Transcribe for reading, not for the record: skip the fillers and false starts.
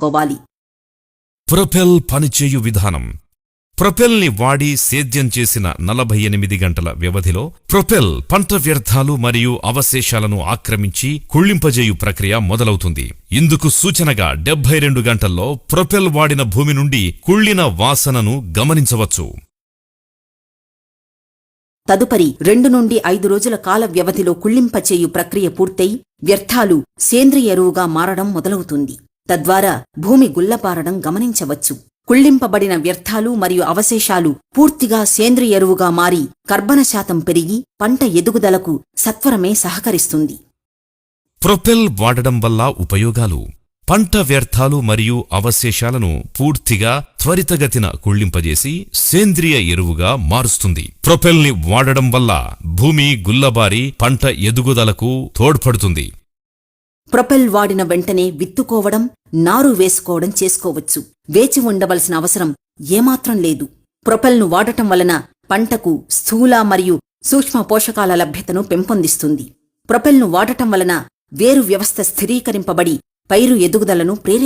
చేసుకోవాలి. ప్రొపెల్ పనిచేయు విధానం. ప్రొపెల్ని వాడి సేద్యం చేసిన 48 గంటల వ్యవధిలో ప్రొపెల్ పంట వ్యర్థాలు మరియు అవశేషాలను ఆక్రమించి కుళ్ళింపజేయు ప్రక్రియ మొదలవుతుంది. ఇందుకు సూచనగా 72 గంటల్లో ప్రొపెల్ వాడిన భూమి నుండి కుళ్ళిన వాసనను గమనించవచ్చు. తదుపరి 2 నుండి 5 రోజుల కాల వ్యవధిలో కుళ్ళింపచేయు ప్రక్రియ పూర్తయి వ్యర్థాలు సేంద్రియ ఎరువుగా మారడం మొదలవుతుంది. తద్వారా భూమి గుల్లబారడం గమనించవచ్చు. కుళ్ళింపబడిన వ్యర్థాలు మరియు అవశేషాలు పూర్తిగా సేంద్రియ ఎరువుగా మారి కర్బన శాతం పెరిగి పంట ఎదుగుదలకు సత్వరమే సహకరిస్తుంది. ప్రొపెల్ వాడడం వల్ల ఉపయోగాలు. పంట వ్యర్థాలు మరియు అవశేషాలను పూర్తిగా త్వరితగతిన కుళ్ళింపజేసి సేంద్రియ ఎరువుగా మారుస్తుంది. ప్రొపెల్ని వాడడం వల్ల భూమి గుల్లబారి పంట ఎదుగుదలకు తోడ్పడుతుంది. ప్రొపెల్ వాడిన వెంటనే విత్తుకోవడం, నారు వేసుకోవడం చేసుకోవచ్చు. వేచి ఉండవలసిన అవసరం ఏమాత్రం లేదు. ప్రొపెల్ను వాడటం వలన పంటకు స్థూల మరియు సూక్ష్మ పోషకాల లభ్యతను పెంపొందిస్తుంది. ప్రొపెల్ను వాడటం వలన వేరు వ్యవస్థ స్థిరీకరింపబడి పైరు ఎదుగుదలను